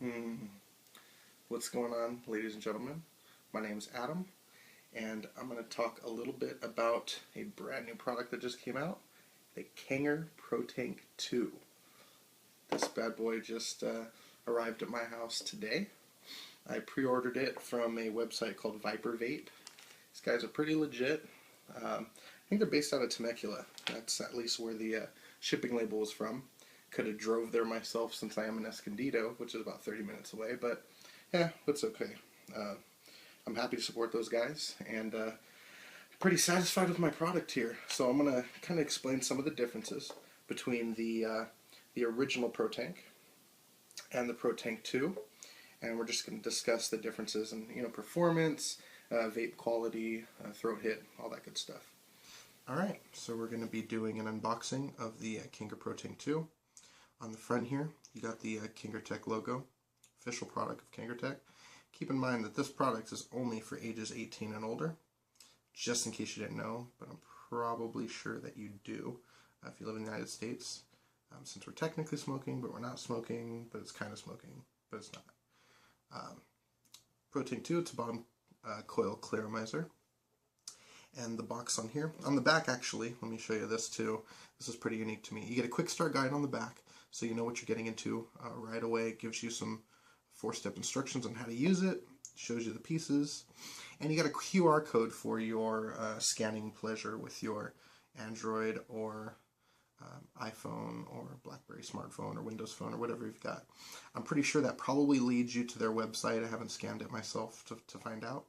Hmm. What's going on, ladies and gentlemen? My name is Adam, and I'm going to talk a little bit about a brand new product that just came out, the Kanger Protank 2. This bad boy just arrived at my house today. I pre-ordered it from a website called Viper Vape. These guys are pretty legit. I think they're based out of Temecula. That's at least where the shipping label was from. Could have drove there myself since I am in Escondido, which is about 30 minutes away, but yeah, it's okay. I'm happy to support those guys, and pretty satisfied with my product here. So I'm going to kind of explain some of the differences between the original Protank and the Protank 2, and we're just going to discuss the differences in performance, vape quality, throat hit, all that good stuff. Alright, so we're going to be doing an unboxing of the Kanger Protank 2. On the front here, you got the Kangertech logo, official product of Kangertech. Keep in mind that this product is only for ages 18 and older, just in case you didn't know, but I'm probably sure that you do if you live in the United States, since we're technically smoking, but we're not smoking, but it's kind of smoking, but it's not. Protank 2, it's a bottom coil clarimizer. And the box on here, on the back actually, let me show you this too. This is pretty unique to me. You get a quick start guide on the back, so you know what you're getting into right away. It gives you some 4-step instructions on how to use it, shows you the pieces, and you got a QR code for your scanning pleasure with your Android or iPhone or BlackBerry smartphone or Windows phone or whatever you've got. I'm pretty sure that probably leads you to their website. I haven't scanned it myself to find out.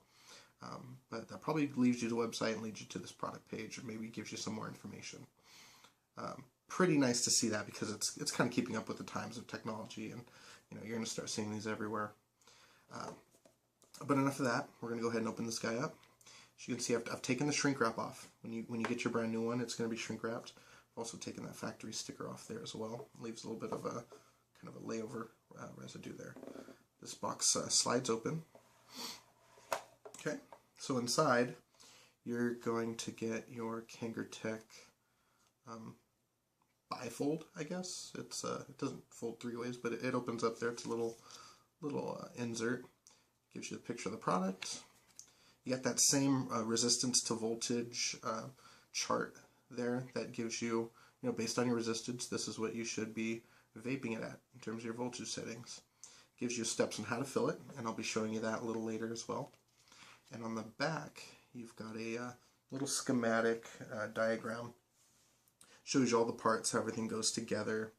But that probably leads you to the website and leads you to this product page, or maybe gives you some more information. Pretty nice to see that, because it's kind of keeping up with the times of technology, and you're going to start seeing these everywhere. But enough of that. We're going to go ahead and open this guy up. As you can see, I've taken the shrink wrap off. When you get your brand new one, it's going to be shrink wrapped. I've also taken that factory sticker off there as well. It leaves a little bit of a kind of a layover residue there. This box slides open. Okay. So inside, you're going to get your Kangertech bifold, I guess. It doesn't fold 3 ways, but it opens up there. It's a little insert. Gives you a picture of the product. You got that same resistance to voltage chart there that gives you, based on your resistance, this is what you should be vaping it at in terms of your voltage settings. Gives you steps on how to fill it, and I'll be showing you that a little later as well. And on the back, you've got a little schematic diagram. Shows you all the parts, how everything goes together,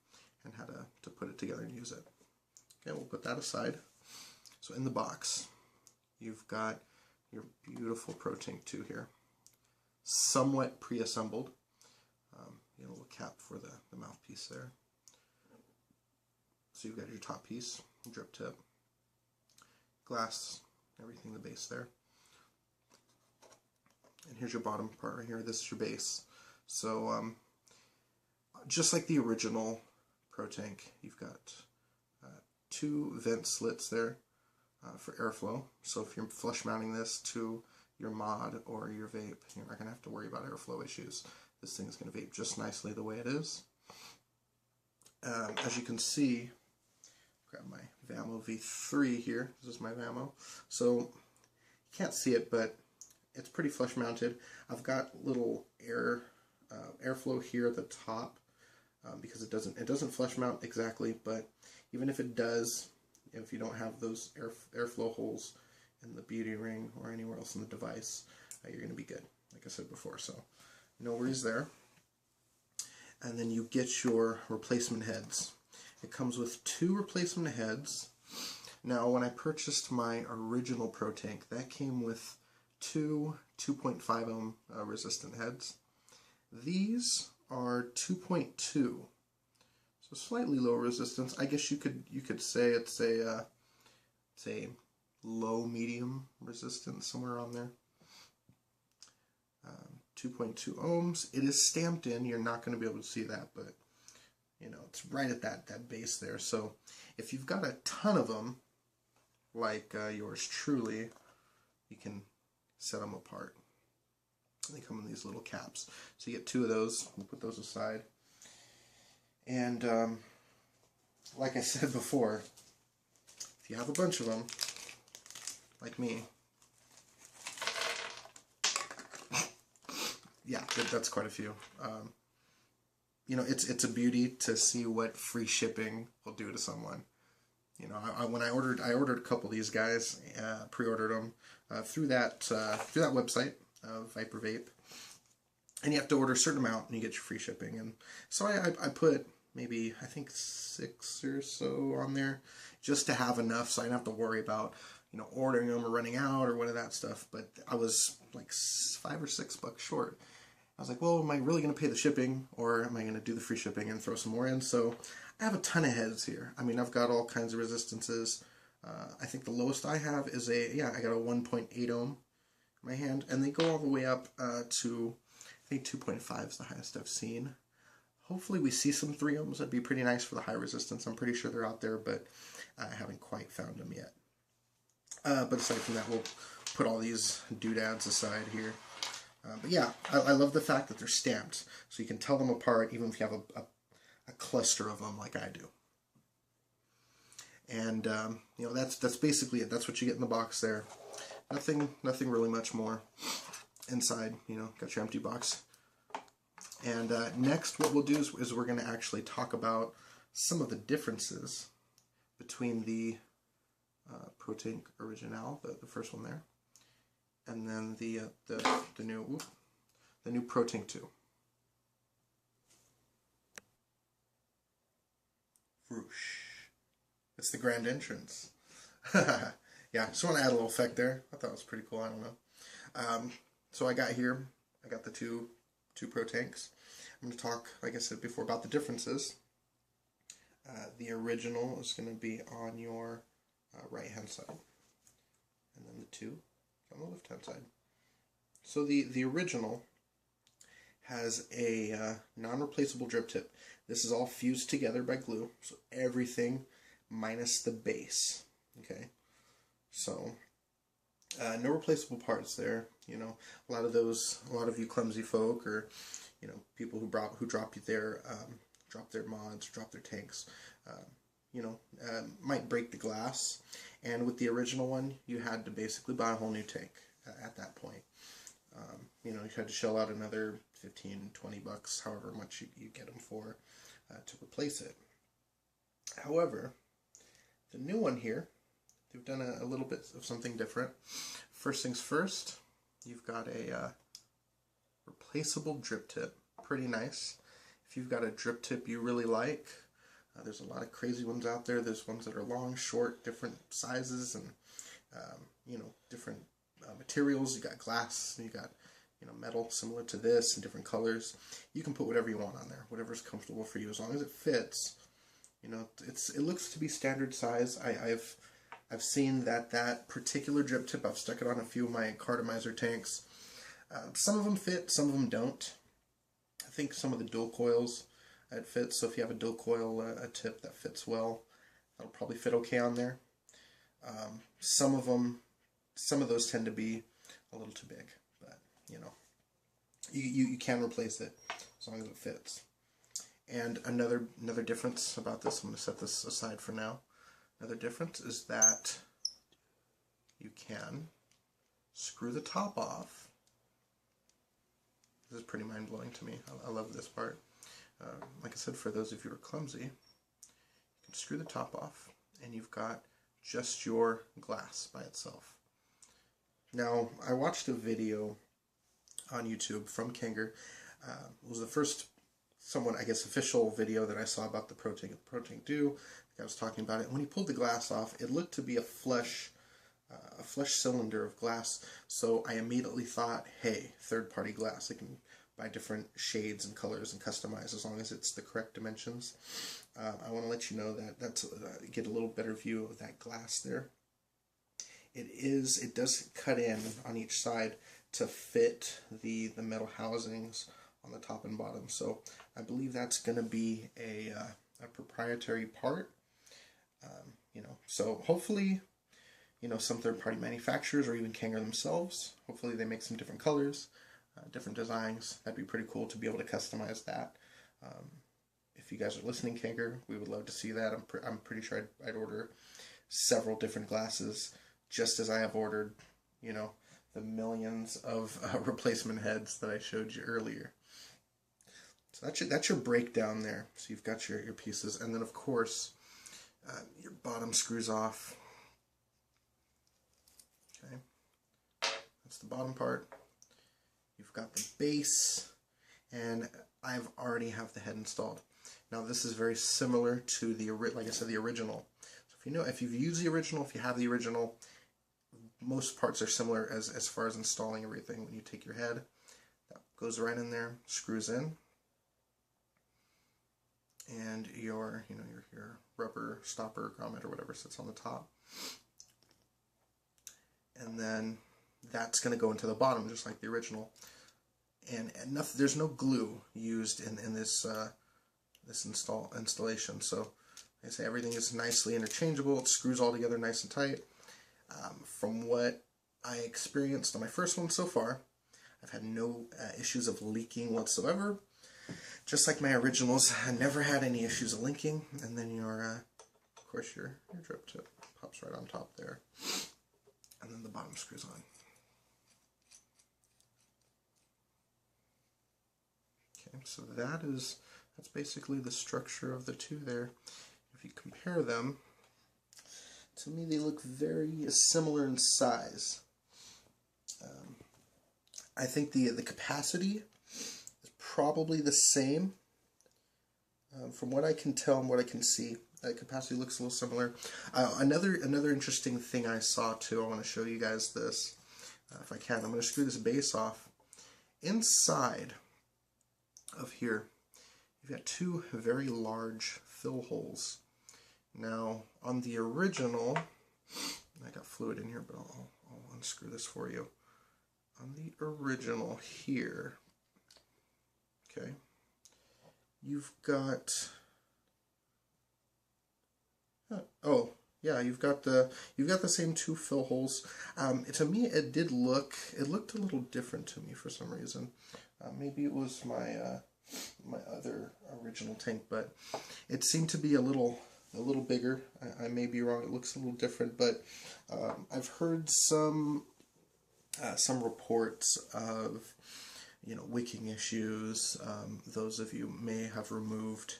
and how to put it together and use it. Okay, we'll put that aside. So in the box, you've got your beautiful Protank 2 here. Somewhat pre-assembled. A little cap for the mouthpiece there. So you've got your top piece, drip tip, glass, everything, the base there. And here's your bottom part right here. This is your base. So just like the original Protank, you've got 2 vent slits there for airflow. So if you're flush mounting this to your mod or your vape, you're not going to have to worry about airflow issues. This thing is going to vape just nicely the way it is. As you can see, grab my Vamo V3 here. This is my Vamo. So you can't see it, but it's pretty flush mounted. I've got little airflow here at the top because it doesn't flush mount exactly, but even if it does, if you don't have those airflow holes in the beauty ring or anywhere else in the device, you're going to be good, like I said before. So no worries there. And then you get your replacement heads. It comes with 2 replacement heads. Now, when I purchased my original Protank, that came with 2 2.5 ohm resistant heads. These are 2.2, so slightly lower resistance. I guess you could say it's a low medium resistance, somewhere on there. 2.2 ohms. It is stamped in. You're not going to be able to see that, but it's right at that base there. So if you've got a ton of them, like yours truly, you can set them apart. They come in these little caps. So you get 2 of those. We'll put those aside. And like I said before, if you have a bunch of them, like me, yeah, that's quite a few. You know, it's a beauty to see what free shipping will do to someone. You know, when I ordered a couple of these guys, pre-ordered them through that website of Viper Vape, and you have to order a certain amount and you get your free shipping. And so I put maybe, I think, 6 or so on there just to have enough, so I didn't have to worry about, you know, ordering them or running out or what of that stuff. But I was like $5 or $6 short. I was like, well, am I really going to pay the shipping, or am I going to do the free shipping and throw some more in? So I have a ton of heads here. I mean, I've got all kinds of resistances. I think the lowest I have is I got a 1.8 ohm in my hand, and they go all the way up to, I think 2.5 is the highest I've seen. Hopefully we see some 3 ohms. That'd be pretty nice for the high resistance. I'm pretty sure they're out there, but I haven't quite found them yet. But aside from that, we'll put all these doodads aside here. But yeah, I love the fact that they're stamped, so you can tell them apart even if you have a cluster of them like I do. And you know, that's basically it. That's what you get in the box there. Nothing really much more inside. You know, got your empty box. And next, what we'll do is we're going to actually talk about some of the differences between the Protank Original, the first one there, and then the new Protank 2. Whoosh. It's the grand entrance. Yeah, just want to add a little effect there. I thought it was pretty cool. I don't know. So I got the two Protanks. I'm going to talk, like I said before, about the differences. The original is going to be on your right hand side, and then the 2 on the left hand side. So the original has a non-replaceable drip tip. This is all fused together by glue, so everything minus the base. Okay, so no replaceable parts there. You know, a lot of you clumsy folk, or you know, people who drop their mods, drop their tanks, you know, might break the glass. And with the original one, you had to basically buy a whole new tank at that point. You know, you had to shell out another 15, 20 bucks, however much you get them for, to replace it. However, the new one here, they've done a little bit of something different. First things first, you've got a replaceable drip tip. Pretty nice. If you've got a drip tip you really like, there's a lot of crazy ones out there. There's ones that are long, short, different sizes, and you know, different materials. You got glass, you got, you know, metal similar to this, and different colors. You can put whatever you want on there, whatever's comfortable for you, as long as it fits. You know, it looks to be standard size. I've seen that particular drip tip. I've stuck it on a few of my cartomizer tanks. Some of them fit, some of them don't. I think some of the dual coils it fits. So if you have a dual coil a tip that fits well, that'll probably fit okay on there. Some of those tend to be a little too big, but you know, you can replace it as long as it fits. And another difference about this, I'm going to set this aside for now. Another difference is that you can screw the top off. This is pretty mind-blowing to me. I love this part. Like I said, for those of you who are clumsy, you can screw the top off, and you've got just your glass by itself. Now, I watched a video on YouTube from Kanger. It was the first I guess, official video that I saw about the Protank 2. The guy was talking about it. And when he pulled the glass off, it looked to be a flush cylinder of glass. So I immediately thought, hey, third-party glass. I can buy different shades and colors and customize as long as it's the correct dimensions. I want to let you know that that's get a little better view of that glass there. It does cut in on each side to fit the metal housings on the top and bottom. So I believe that's going to be a proprietary part. You know, so hopefully, you know, some third-party manufacturers or even Kanger themselves, hopefully they make some different colors, different designs. That'd be pretty cool to be able to customize that. If you guys are listening, Kanger, we would love to see that. I'm pretty sure I'd order several different glasses, just as I have ordered, you know, the millions of replacement heads that I showed you earlier. So that's your breakdown there. So you've got your pieces, and then of course your bottom screws off. Okay, that's the bottom part. You've got the base, and I've already have the head installed. Now this is very similar to the, like I said, the original. So if you know, if you've used the original, if you have the original, most parts are similar as far as installing everything. When you take your head, that goes right in there, screws in, and your rubber stopper grommet or whatever sits on the top, and then that's going to go into the bottom just like the original. And there's no glue used in this this installation. So like I say, everything is nicely interchangeable. It screws all together nice and tight. From what I experienced on my first one so far, I've had no issues of leaking whatsoever. Just like my originals, I never had any issues of leaking. And then of course your drip tip pops right on top there, and then the bottom screws on. Okay, so that's basically the structure of the two there. If you compare them, to me they look very similar in size. I think the capacity is probably the same. From what I can tell and what I can see, capacity looks a little similar. Another interesting thing I saw too, I want to show you guys this. If I can, I'm going to screw this base off. Inside of here, you've got two very large fill holes. Now, on the original, I got fluid in here, but I'll unscrew this for you. On the original here, okay, you've got, oh yeah, you've got the same two fill holes. To me, it looked a little different to me for some reason. Maybe it was my my other original tank, but it seemed to be a little bigger. I may be wrong. It looks a little different, but I've heard some reports of wicking issues. Those of you may have removed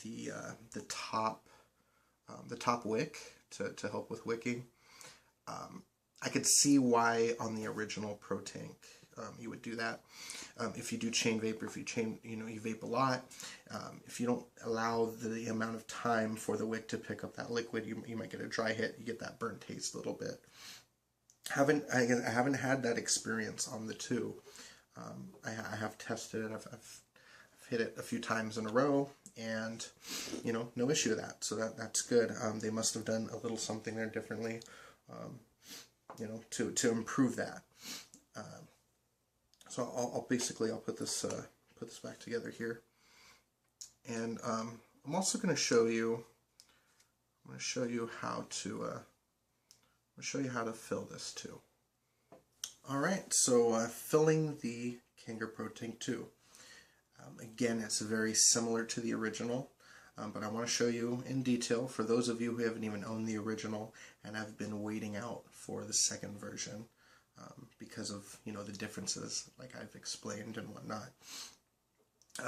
the top wick to help with wicking. I could see why on the original Protank you would do that. If you do chain vapor, if you you vape a lot, if you don't allow the amount of time for the wick to pick up that liquid, you might get a dry hit. You get that burnt taste a little bit. I haven't had that experience on the two. I have tested it. I've hit it a few times in a row, and no issue with that. So that's good. They must have done a little something there differently, to improve that. So I'll put this back together here, and I'm also going to show you. I'm going to show you how to fill this too. All right, so filling the Kanger Protank 2. Again, it's very similar to the original, but I want to show you in detail for those of you who haven't even owned the original and have been waiting out for the second version. Because of the differences like I've explained and whatnot.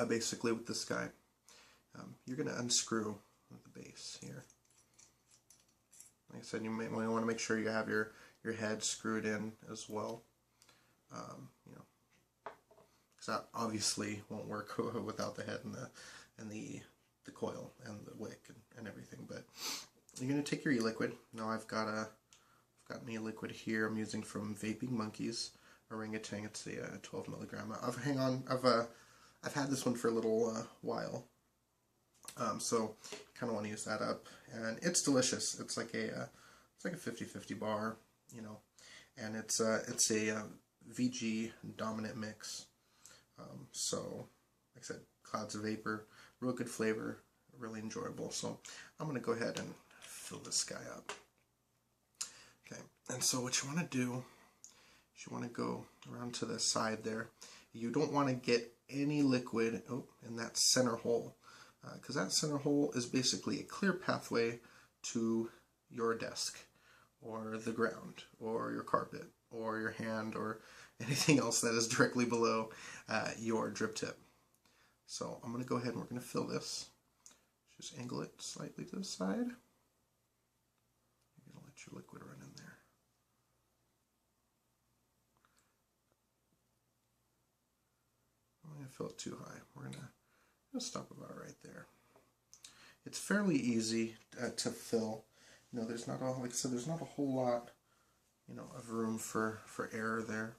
Basically with this guy, you're going to unscrew the base here. Like I said, you may want to make sure you have your head screwed in as well. Because that obviously won't work without the head and the coil and the wick and everything. But you're going to take your e-liquid. Now I've got an e-liquid here I'm using from Vaping Monkeys Orangutan. It's a 12 milligram. I've had this one for a little while, so kind of want to use that up, and it's delicious. It's like a 50-50 bar, and it's a VG dominant mix. So like I said, clouds of vapor, real good flavor, really enjoyable. So I'm gonna go ahead and fill this guy up. Okay, and so what you want to do is you want to go around to the side there. You don't want to get any liquid in that center hole, because that center hole is basically a clear pathway to your desk, or the ground, or your carpet, or your hand, or anything else that is directly below your drip tip. So I'm going to go ahead and we're going to fill this. Just angle it slightly to the side. You're going to let your liquid run in there. I'm going to fill it too high. We're going to stop about right there. It's fairly easy to fill. You know, there's not a, like I said, there's not a whole lot, you know, of room for error there.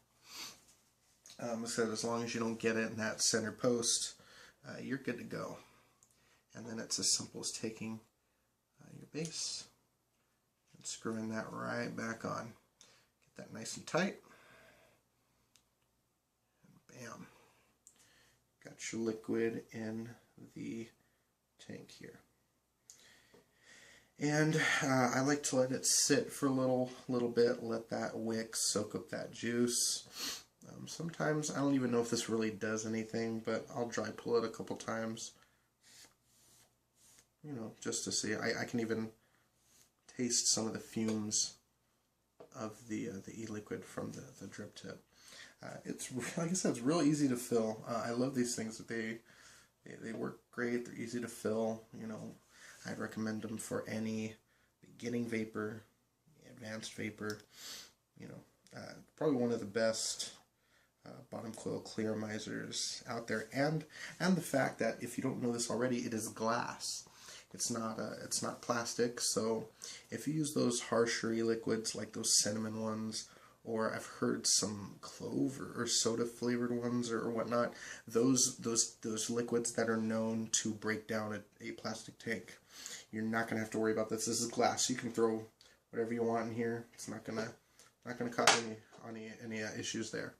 I said, as long as you don't get it in that center post, you're good to go. And then it's as simple as taking your base and screwing that right back on. Get that nice and tight. And bam. Got your liquid in the tank here. And I like to let it sit for a little bit, let that wick soak up that juice. Sometimes, I don't even know if this really does anything, but I'll dry pull it a couple times. You know, just to see. I can even taste some of the fumes of the e-liquid from the drip tip. It's, like I said, it's real easy to fill. I love these things. They work great. They're easy to fill. You know, I'd recommend them for any beginning vapor, advanced vapor. You know, probably one of the best bottom coil clearamizers out there, and the fact that, if you don't know this already, it is glass. It's not plastic. So if you use those harsher liquids like those cinnamon ones, or I've heard some clove or soda flavored ones or whatnot, those liquids that are known to break down a plastic tank, you're not gonna have to worry about this. This is glass. You can throw whatever you want in here. It's not gonna cause any issues there.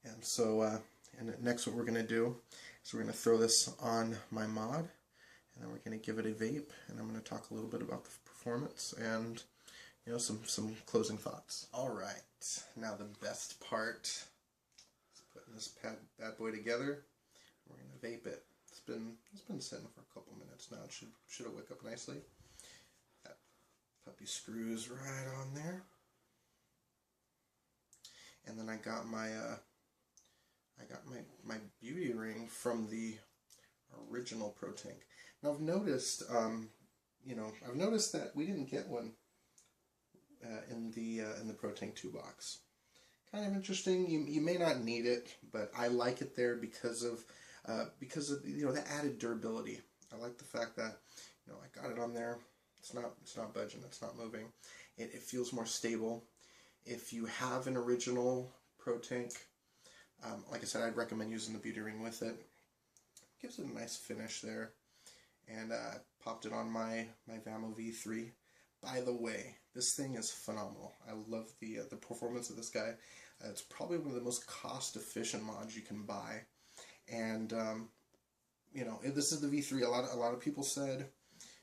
And so, and next what we're going to do is we're going to throw this on my mod, and then we're going to give it a vape, and I'm going to talk a little bit about the performance and, you know, some closing thoughts. Alright, now the best part is putting this bad boy together. We're going to vape it. It's been sitting for a couple minutes now. It should have wick up nicely. That puppy screws right on there. And then I got my my beauty ring from the original Protank. Now I've noticed, you know, that we didn't get one in the Protank 2 box. Kind of interesting. You may not need it, but I like it there because of you know, the added durability. I like the fact that, you know, I got it on there. It's not budging. It's not moving. It feels more stable. If you have an original Protank, like I said, I'd recommend using the beauty ring with it. Gives it a nice finish there. And popped it on my Vamo V3. By the way, this thing is phenomenal. I love the performance of this guy. It's probably one of the most cost-efficient mods you can buy. And you know, this is the V3. A lot of people said,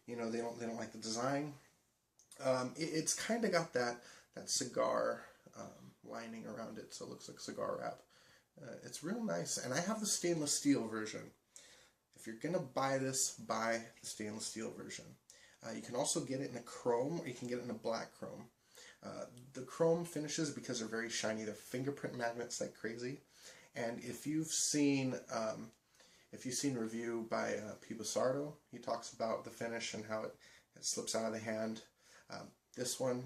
you know, they don't like the design. It's kind of got that cigar lining around it, so it looks like cigar wrap. It's real nice, and I have the stainless steel version. If you're gonna buy this, buy the stainless steel version. You can also get it in a chrome, or you can get it in a black chrome. The chrome finishes, because they're very shiny, they're fingerprint magnets like crazy. And if you've seen review by P. Basardo, he talks about the finish and how it slips out of the hand. This one,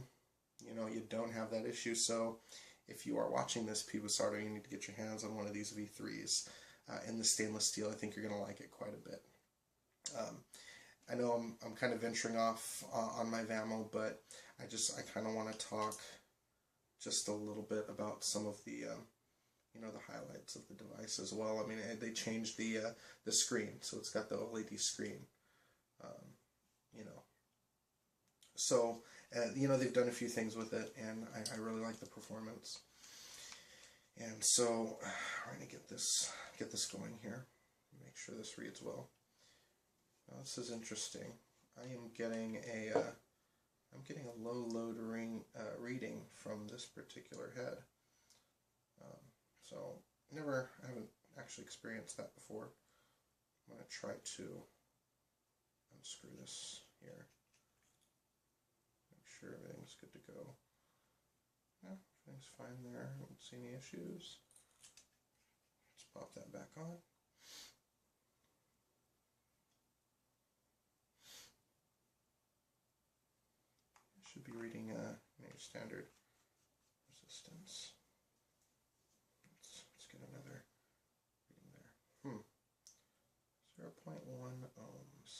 you know, you don't have that issue. So if you are watching this, P. Basardo, you need to get your hands on one of these V3s in the stainless steel. I think you're going to like it quite a bit. I know I'm kind of venturing off on my Vamo, but I kind of want to talk just a little bit about some of the you know, the highlights of the device as well. I mean, they changed the screen, so it's got the OLED screen. You know, so you know, they've done a few things with it, and I really like the performance. And so we're gonna get this going here. Make sure this reads well. Now this is interesting. I am getting a low load reading from this particular head. So I haven't actually experienced that before. I'm going to try to unscrew this here. sure everything's good to go. Yeah, everything's fine there. I don't see any issues. Let's pop that back on. Should be reading maybe standard resistance. Let's get another reading there. 0.1 ohms.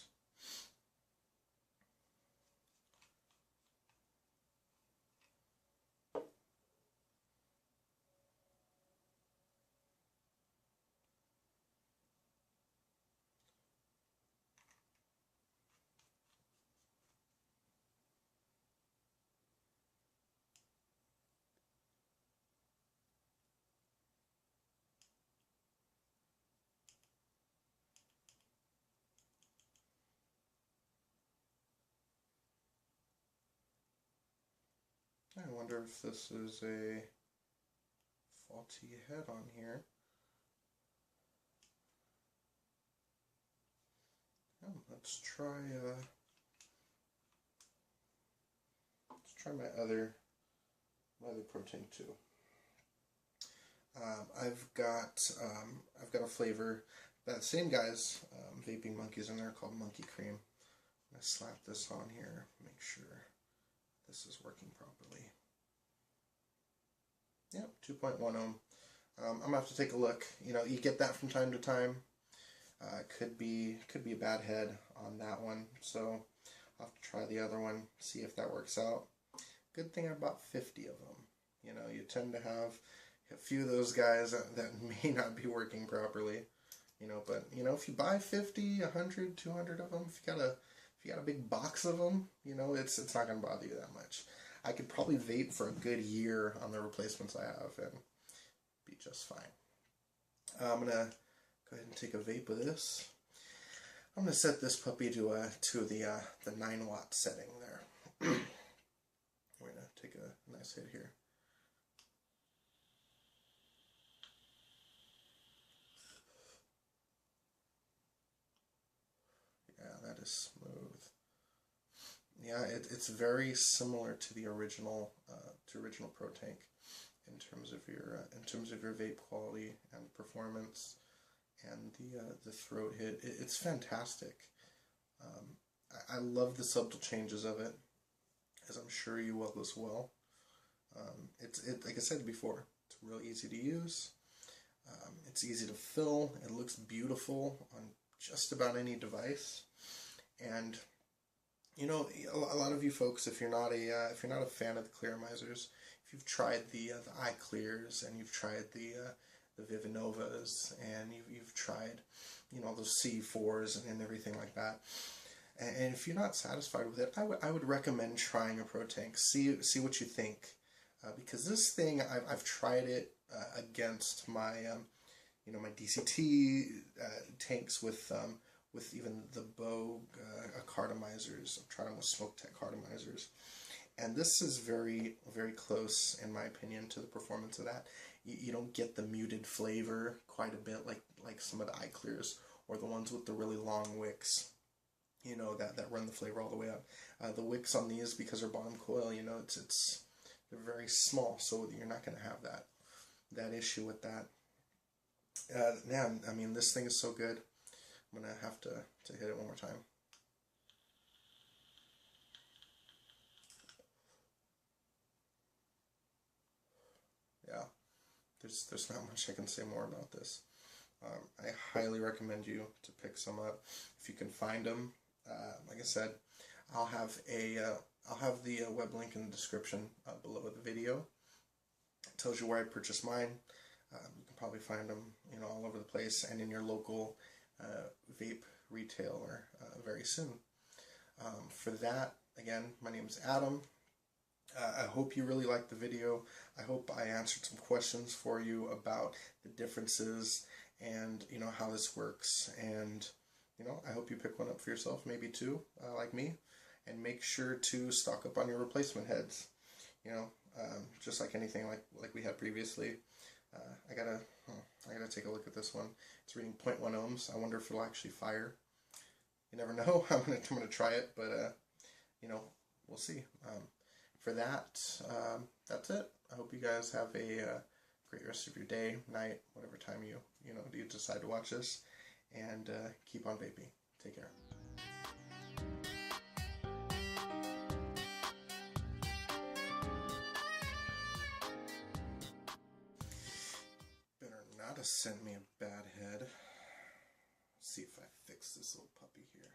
I wonder if this is a faulty head on here. Let's try my other Protank too. I've got a flavor, that same guy's vaping monkeys in there, called Monkey Cream. I'm gonna slap this on here, make sure this is working properly. Yep, 2.1 ohm. I'm gonna have to take a look. You know, you get that from time to time. Could be a bad head on that one, so I'll have to try the other one, see if that works out. Good thing I bought 50 of them. You know, you tend to have a few of those guys that may not be working properly. You know, but you know, if you buy 50, 100, 200 of them, if you got a big box of them, you know, it's not gonna bother you that much. I could probably vape for a good year on the replacements I have and be just fine. I'm gonna go ahead and take a vape of this. I'm gonna set this puppy to the 9-watt setting there. We're gonna take a nice hit here. Yeah, that is smooth. Yeah, it's very similar to the original Protank in terms of your vape quality and performance, and the throat hit. It's fantastic. I love the subtle changes of it, as I'm sure you will as well. It's like I said before, it's real easy to use. It's easy to fill. It looks beautiful on just about any device, and you know, a lot of you folks, if you're not a fan of the Clearimizers, if you've tried the iClears and you've tried the Vivinovas and you've tried, you know, those C4s and everything like that, and if you're not satisfied with it, I would recommend trying a Protank. See what you think, because this thing I've tried it against my you know, my DCT tanks with even the Bogue cartomizers. I've tried them with Smoke Tech cartomizers, and this is very, very close, in my opinion, to the performance of that. You don't get the muted flavor quite a bit like some of the iClears or the ones with the really long wicks, you know, that run the flavor all the way up. The wicks on these, because they're bottom coil, you know, they're very small, so you're not going to have that issue with that. Yeah, I mean, this thing is so good. I'm going to have to hit it one more time. Yeah, there's not much I can say more about this. I highly recommend you to pick some up if you can find them. Like I said, I'll have the web link in the description below the video. It tells you where I purchased mine. You can probably find them, you know, all over the place and in your local vape retailer very soon. For that, again, my name is Adam. I hope you really liked the video. I hope I answered some questions for you about the differences and, you know, how this works. And, you know, I hope you pick one up for yourself, maybe two, like me. And make sure to stock up on your replacement heads. You know, just like anything like we had previously. I gotta take a look at this one. It's reading 0.1 ohms. I wonder if it'll actually fire. You never know. I'm gonna try it, but you know, we'll see. for that, that's it. I hope you guys have a great rest of your day, night, whatever time you decide to watch this, and keep on vaping. Take care. Better not have sent me a bad head. Let's see if I fix this little puppy here.